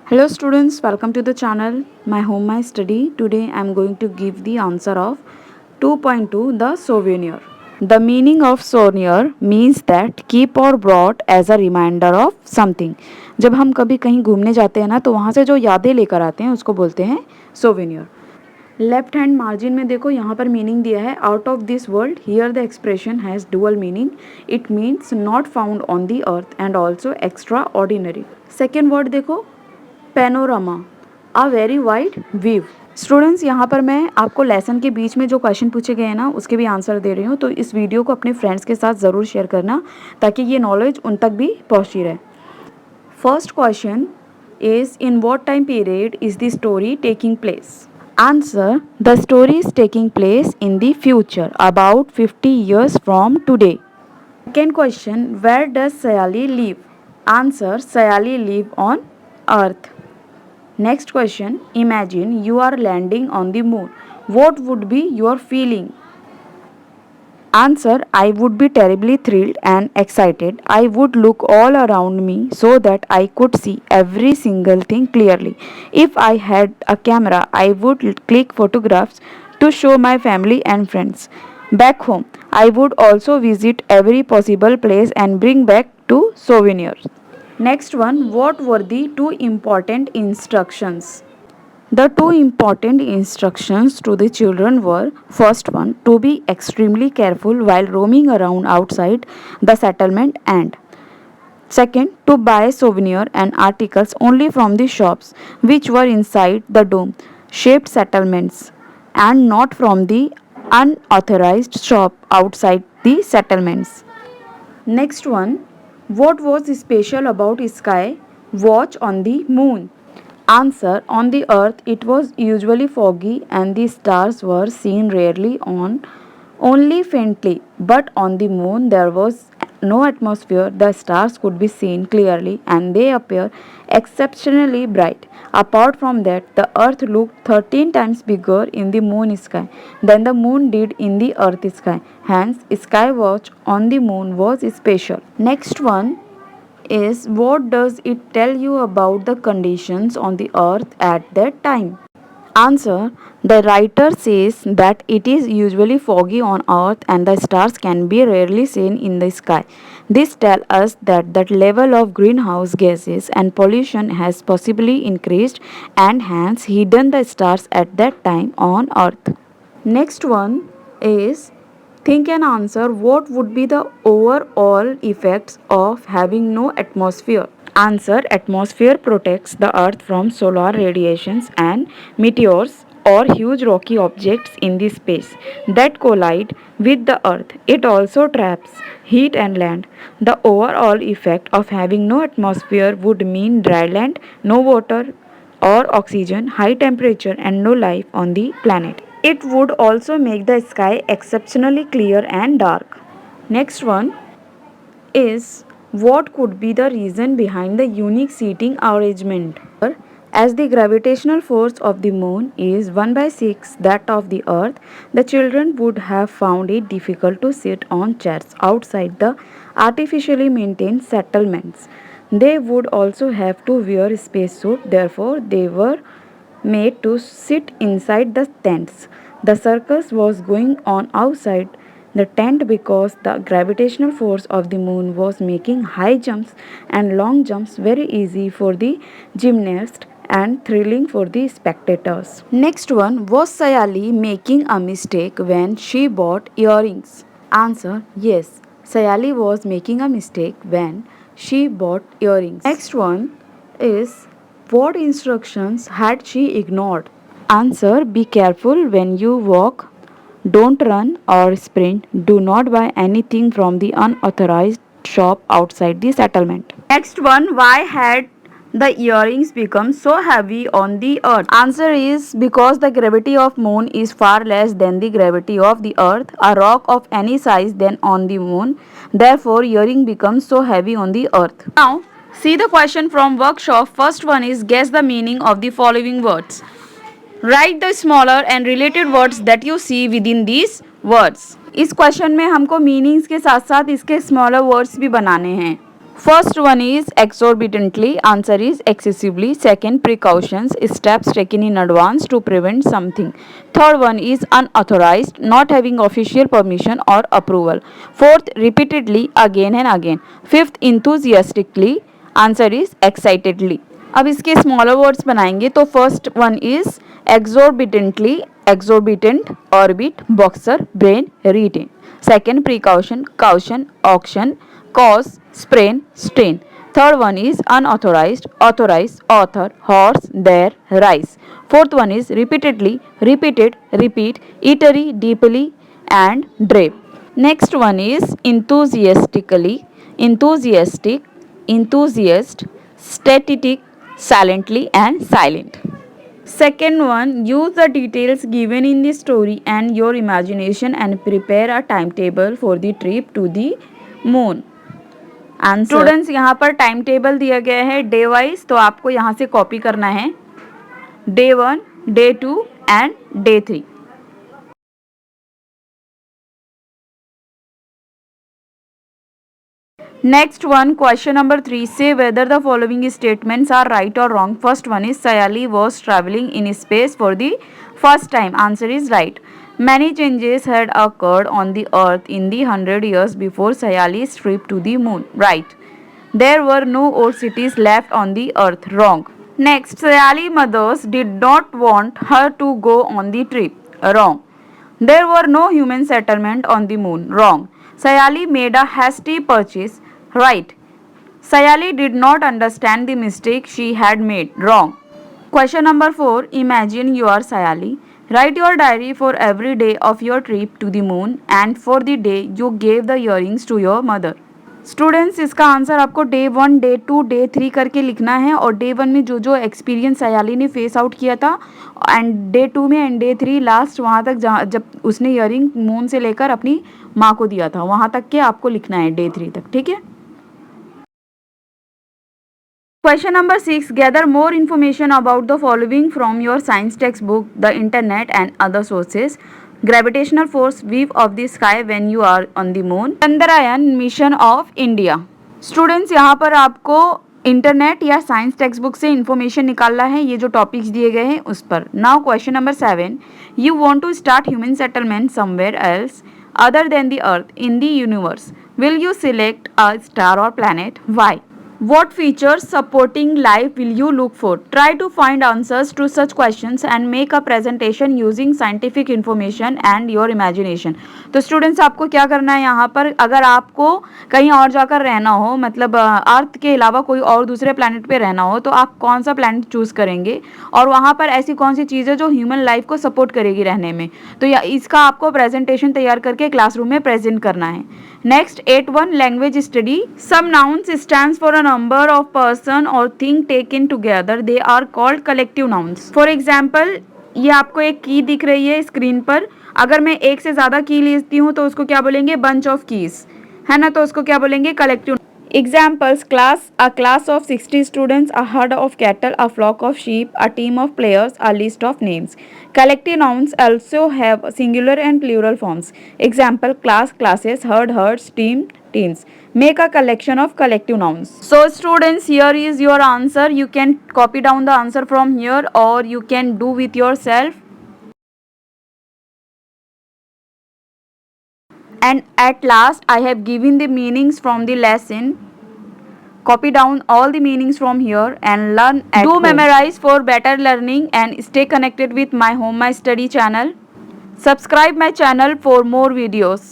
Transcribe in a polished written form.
Hello students, welcome to the channel My Home My Study. Today I am going to give the answer of 2.2 the souvenir. The meaning of souvenir means that keep or brought as a reminder of something. जब हम कभी कहीं घूमने जाते हैं ना तो वहाँ से जो यादें लेकर आते हैं उसको बोलते हैं souvenir. लेफ्ट हैंड मार्जिन में देखो यहाँ पर मीनिंग दिया है out of this world. Here the expression has dual meaning. It means not found on the earth and also extraordinary. Second word देखो panorama, a very wide view. Students यहाँ पर मैं आपको लेसन के बीच में जो क्वेश्चन पूछे गए हैं ना उसके भी आंसर दे रही हूँ, तो इस वीडियो को अपने फ्रेंड्स के साथ ज़रूर शेयर करना ताकि ये नॉलेज उन तक भी पहुँची रहे. First question is in what time period is the story taking place. Answer the story is taking place in the future about 50 years from today. Second question where does Sayali live. Answer Sayali live on earth. Next question, imagine you are landing on the moon. What would be your feeling? Answer, I would be terribly thrilled and excited. I would look all around me so that I could see every single thing clearly. If I had a camera, I would click photographs to show my family and friends. Back home, I would also visit every possible place and bring back 2 souvenirs. Next one, what were the 2 important instructions? The 2 important instructions to the children were: first one, to be extremely careful while roaming around outside the settlement, and second, to buy souvenir and articles only from the shops which were inside the dome shaped settlements and not from the unauthorized shop outside the settlements. Next one, what was special about sky watch on the moon? Answer, on the earth it was usually foggy and the stars were seen rarely on only faintly, but on the moon there was no atmosphere. The stars could be seen clearly and they appear exceptionally bright. Apart from that, the earth looked 13 times bigger in the moon sky than the moon did in the earth sky. Hence, sky watch on the moon was special. Next one is, what does it tell you about the conditions on the earth at that time? Answer, the writer says that it is usually foggy on earth and the stars can be rarely seen in the sky. This tells us that the level of greenhouse gases and pollution has possibly increased and hence hidden the stars at that time on earth. Next one is, think and answer what would be the overall effects of having no atmosphere. Answer, atmosphere protects the earth from solar radiations and meteors or huge rocky objects in the space that collide with the earth. It also traps heat and land. The overall effect of having no atmosphere would mean dry land, no water or oxygen, high temperature and no life on the planet. It would also make the sky exceptionally clear and dark. Next one is, what could be the reason behind the unique seating arrangement? As the gravitational force of the moon is 1 by 6 that of the earth, the children would have found it difficult to sit on chairs outside the artificially maintained settlements. They would also have to wear spacesuits, therefore they were made to sit inside the tents. The circus was going on outside the tent because the gravitational force of the moon was making high jumps and long jumps very easy for the gymnasts and thrilling for the spectators. Next one, was Sayali making a mistake when she bought earrings? Answer, yes. Sayali was making a mistake when she bought earrings. Next one is, what instructions had she ignored? Answer, be careful when you walk. Don't run or sprint. Do not buy anything from the unauthorized shop outside the settlement. Next one, why had the earrings become so heavy on the earth? Answer is because the gravity of moon is far less than the gravity of the earth, a rock of any size than on the moon. Therefore, earring becomes so heavy on the earth. Now, see the question from workshop. First one is, guess the meaning of the following words. Write the smaller and related words that you see within these words. इस question में हमको meanings के साथ साथ इसके smaller words भी बनाने हैं. First one is exorbitantly, answer is excessively. Second, precautions, steps taken in advance to prevent something. Third one is unauthorized, not having official permission or approval. Fourth, repeatedly, again and again. Fifth, enthusiastically, answer is excitedly. अब इसके smaller words बनाएंगे तो first one is exorbitantly, exorbitant, orbit, boxer, brain, retain. Second, precaution, caution, auction, cause, sprain, strain. Third one is unauthorized, authorized, author, horse, there, rise. Fourth one is repeatedly, repeated, repeat, eatery, deeply, and drape. Next one is enthusiastically, enthusiastic, enthusiast, static, silently, and silent. Second one, use the details given in the story and your imagination and prepare a timetable for the trip to the moon. Answer students यहाँ पर time table दिया गया है day wise, तो आपको यहाँ से copy करना है day 1, day 2 and day 3. Next one, question number 3. Say whether the following statements are right or wrong. First one is Sayali was traveling in space for the first time. Answer is right. Many changes had occurred on the earth in the 100 years before Sayali's trip to the moon. Right. There were no old cities left on the earth. Wrong. Next, Sayali mothers did not want her to go on the trip. Wrong. There were no human settlement on the moon. Wrong. Sayali made a hasty purchase. Right. Sayali did not understand the mistake she had made. Wrong. Question number 4. Imagine you are Sayali. Write your diary for every day of your trip to the moon and for the day you gave the earrings to your mother. Students इसका answer आपको day 1, day 2, day 3 करके लिखना है और day 1 में जो जो experience Sayali ने फेस आउट किया था एंड डे 2 में एंड डे 3 लास्ट वहाँ तक जहाँ जब उसने ईयरिंग मून से लेकर अपनी माँ को दिया था वहाँ तक के आपको लिखना है डे 3 तक. ठीक है. Question number 6. Gather more information about the following from your science textbook, the internet and other sources. Gravitational force, wave of the sky when you are on the moon. Chandrayaan mission of India. Students यहाँ पर आपको internet या science text book से information निकालना है ये जो topics दिए गए हैं उस पर. Now question number 7. You want to start human settlement somewhere else other than the earth in the universe. Will you select a star or planet? Why? What features supporting life will you look for? Try to find answers to such questions and make a presentation using scientific information and your imagination. तो students आपको क्या करना है यहाँ पर, अगर आपको कहीं और जाकर रहना हो मतलब अर्थ के अलावा कोई और दूसरे प्लैनेट पे रहना हो तो आप कौन सा प्लैनेट चूज़ करेंगे और वहाँ पर ऐसी कौन सी चीज़ है जो ह्यूमन लाइफ को सपोर्ट करेगी रहने में. तो इसका आपको प्रेजेंटेशन तैयार करके क्लासरूम में प्रेजेंट करना है. Next, 8.1 language study. Some nouns stands for a number of person or thing taken together. They are called collective nouns. For example, ये आपको एक की दिख रही है स्क्रीन पर. अगर मैं एक से ज़्यादा की लेती हूँ तो उसको क्या बोलेंगे, bunch of keys, है ना, तो उसको क्या बोलेंगे, collective. Examples: class, a class of 60 students, a herd of cattle, a flock of sheep, a team of players, a list of names. Collective nouns also have singular and plural forms. Example: class, classes, herd, herds, team, teams. Make a collection of collective nouns. So students, here is your answer. You can copy down the answer from here or you can do with yourself. And at last I have given the meanings from the lesson. Copy down all the meanings from here and learn at home. Do memorize for better learning and stay connected with my Home My Study channel. Subscribe my channel for more videos.